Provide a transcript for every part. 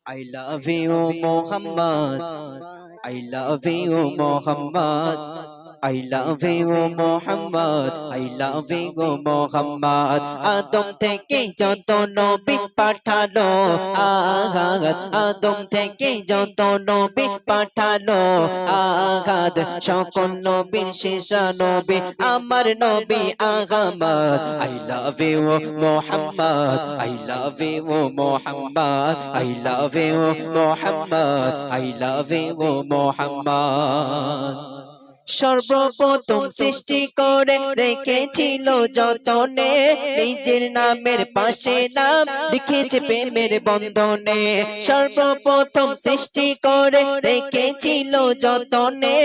I love you, Muhammad. I love you, Muhammad. I love you, Muhammad. I love you, Muhammad. আদম থেকে যত নবী পাঠালো, আগাদ আদম থেকে যত নবী পাঠালো, আগাদ সকল নবীর শেষ নবী আমার নবী Ahmad. I love you, Muhammad. I love you, Muhammad. I love you, Muhammad. I love you, Muhammad. সর্বপ্রথম সৃষ্টি করে রেখেছিল যতনে, নিজের নামের পাশে নাম লিখেছে প্রেমের বন্ধনে। সর্বপ্রথম সৃষ্টি করে রেখেছিল যতনে,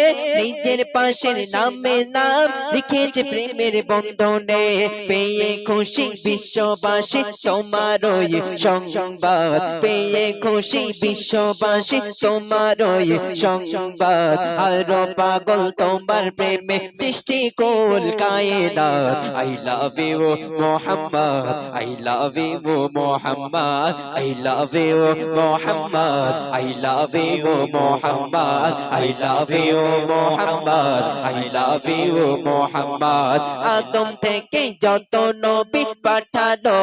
নিজের পাশের নামে নাম লিখেছে প্রেমের বন্ধনে। পেয়ে খুশি বিশ্ববাসী তোমার ওই সংবাদ, পেয়ে খুশি বিশ্ববাসী তোমার ওই সংবাদ। আরো পাগল তোমার প্রেমে সৃষ্টি কুল কায়নাত। I love you, Muhammad. I love you, Muhammad. I love you, Muhammad. I love you, Muhammad. I love you, Muhammad. I love you, Muhammad. আদম থেকে যত নবী পাঠালো,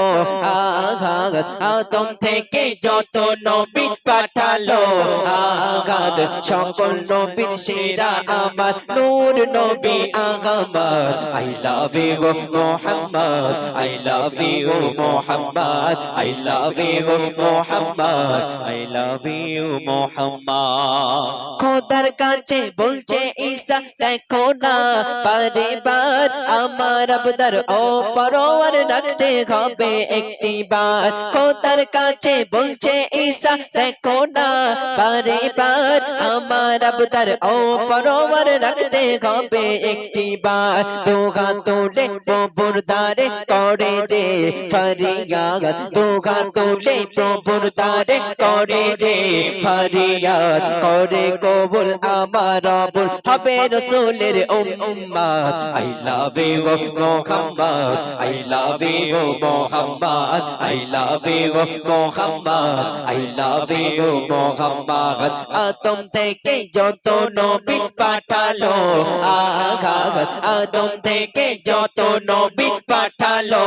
আগাদ আদম থেকে যত নবী পাঠালো, আগাদ সকল নবীর সেরা আমার নূর নবী Ahmad. I love you, Muhammad. I love you, Muhammad. I love you, Muhammad. I love you, Muhammad. খোদার কাছে বলছে ঈসা দেখো না বারবার, আমার আবদার ও পরওয়ার রাখতে হবে একটি বার। খোদার কাছে বলছে ঈসা দেখো না বারবার, আমার আবদার ও পরওয়ার রাখতে হবে একটি বার। দুগা তোলে প্রভুর দ্বারে করে যে ফরিয়াদ, দুগা তোলে প্রভুর দ্বারে করে যে ফরিয়াদ। করে কবুল আমার রবুল হবে রাসূলের উম্মত। I love you, Muhammad. I love you, Muhammad. I love you, Muhammad. I love you, Muhammad. আদম থেকে যত নবী পাঠালো, আগাদ আদম থেকে যত নবী পাঠালো,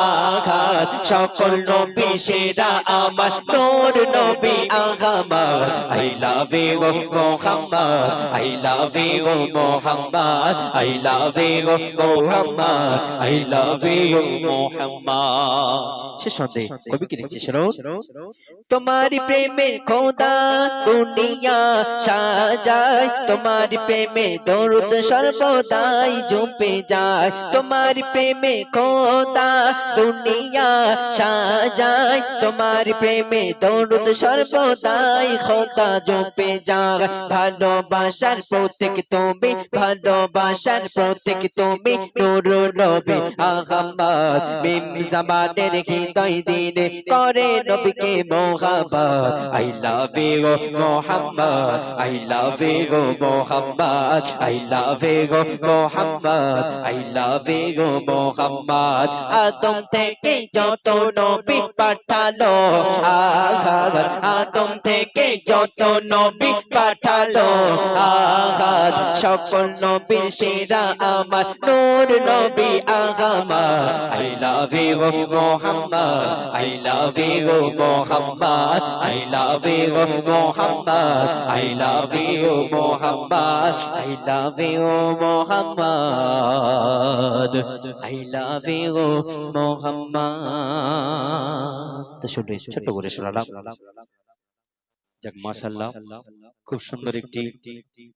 আগাদ সকল নবীর সেরা আমার নূর নবী Ahmad. I love you, Muhammad. I love you, Muhammad. I love you, Muhammad. I love you, Muhammad. সে সন্দেহ কবি কি লিখছে শোনো। তোমারি প্রেমের খোদা দুনিয়া সাজায়, তোমারি প্রেমে দরুদ সর্বদাই জপে যায়। তোমারি প্রেমে খোদা দুনিয়া সাজায়, তোমারি প্রেমে দরুদ সর্বদাই খোদা জপে যায়। ভালোবাসার প্রতীক তুমি, ভালোবাসার প্রতীক তুমি নূর নবী আহমদ। মিম জামানের হৃদয় দিনে করে নবীকে Mohammad. I love you, Muhammad. I love you, Muhammad. I love you, Muhammad. I love you, Muhammad. আদম থেকে যত নবী পাঠালো, আগাদ আদম থেকে যত নবী পাঠালো, আগাদ সকল নবীর সেরা আমার নূর নবী Ahmad. I love you, Muhammad. I love you, Muhammad. I love you, Muhammad. I love you, Muhammad. I love you, Muhammad. I love you, Muhammad. তো শুনে ছোট করে শোনালাম। যাক মাশাআল্লাহ, খুব সুন্দর একটি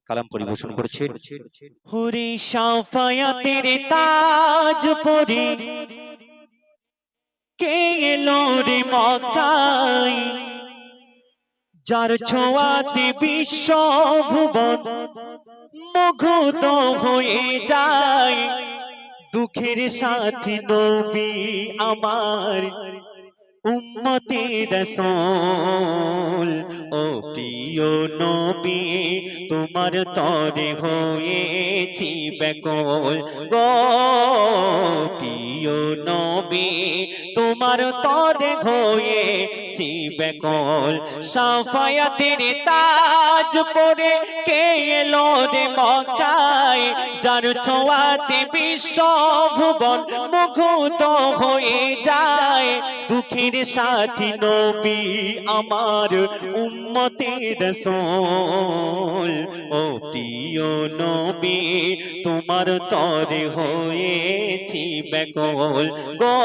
কালাম পরিবেশন করেছেন। হুরি শাফায়াতের তাজ পরে কে এলো রে মক্কায়, যার ছোঁয়াতে বিশ্ব ভুবন মুগ্ধ হয়ে যায়। দুঃখের সাথী নবী আমার, উম্মতে রাসূল ও প্রিয় নবী তোমার তরে হয়েছি ব্যাকুল গো প্রিয় নবী তোমার তরে হয়েছি ব্যাকুল সাফায়াতের তাজ পরে কে এলো রে মক্কায় যার ছোঁয়াতে বিশ্ব ভুবন মুগ্ধ হয়ে যায় দুঃখের সাথী নবী আমার উম্মতে রাসূল ও প্রিয় নবী তোমার তরে হয়েছি ব্যাকুল গো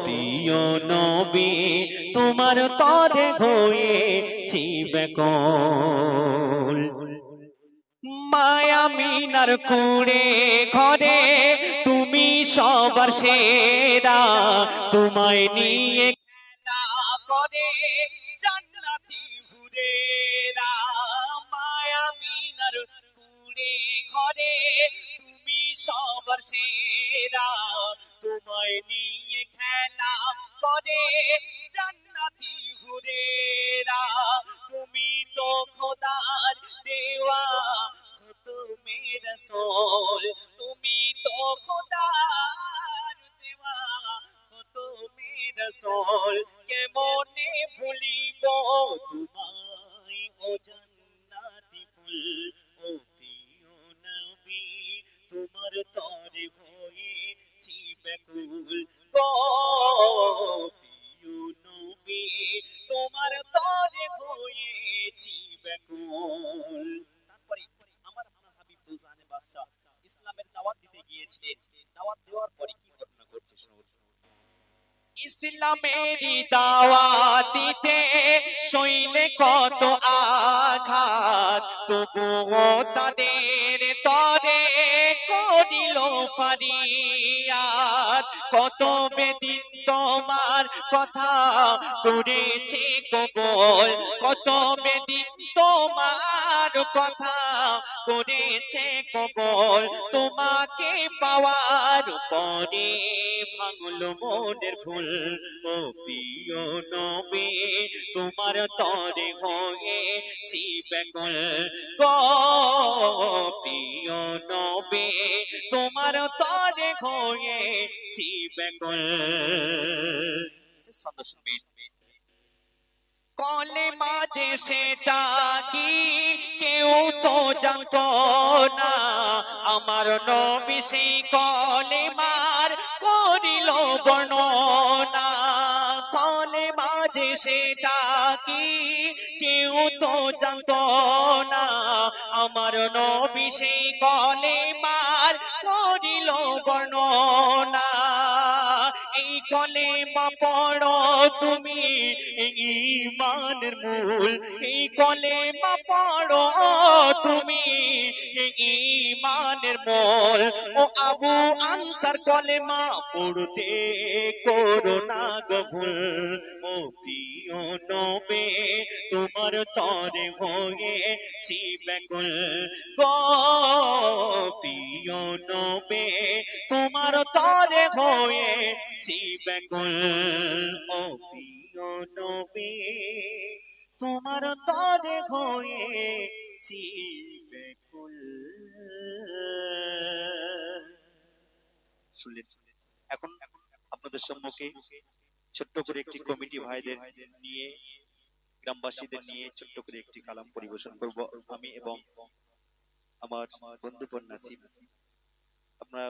প্রিয় নবী তোমার তরে হয়েছি ব্যাকুল মায়া মিনার কুড়ে ঘরে তুমি সবার সেরা তোমায় নিয়ে খেলা করে জান্নাতি হুরেরা মায়া মিনার কুড়ে ঘরে তুমি সবার সেরা তোমায় নিয়ে খেলা করে জান্নাতি হুরেরা তুমি তো খোদার দেওয়া তুমি রাসূল তুমি তো খোদার দেওয়া তুমি রাসূল কেমনে ভুলিব তোমায় ও জান্নাতি ফুল ও প্রিয় নবী তোমার তরে হয়েছি ব্যাকুল গো প্রিয় নবী তোমার তরে হয়েছি ব্যাকুল তারপরে আমার হাবিব দুজানে বাদশা ইসলামের দাওয়াত দিতে গিয়েছে দাওয়াত দেওয়ার পরে কি ঘটনা ঘটছে শুনুন ইসলামেরই দাওয়াত দিতে সইলে কত আঘাত তবুও তাদের তরে করিল ফারিয়াদ কত বেদিন তোমার কথা করেছে কবুল কত বেদিন তোমার কথা করেছে কবুল তোমাকে পাওয়ার পরে ভাঙলো মনের ফুল ও প্রিয় নবী তোমার তরে হয়েছি ব্যাকুল গো প্রিয় নবী তোমার তরে হয়েছি ব্যাকুল কলে মাঝে সেটা কি কেউ তো জানতো না আমার নবী সেই কলে মার করিল বর্ণনা কলে মাঝে সেটা কি কেউ তো জানতো না আমার নবী সেই কলে মার করিল বর্ণনা এই কলেমা পড়ো তুমি ঈমানের মূল এই কলেমা পড়ো তুমি ঈমানের মূল ও আবু আনসার কলেমা পড়তে করো না গভুল ও প্রিয় নবী তোমার তরে হয়েছি ব্যাকুল গো প্রিয় নবী তোমার তরে হয়েছি ব্যাকুল ও প্রিয় নবী তোমার তরে হয়েছি ব্যাকুল শুনলেন এখন আপনাদের সম্মুখে ছোট্ট করে একটি কমিটি ভাইদের নিয়ে গ্রামবাসীদের নিয়ে ছোট্ট করে একটি কালাম পরিবেশন করব আমি এবং আমার বন্ধু নাসিব আপনারা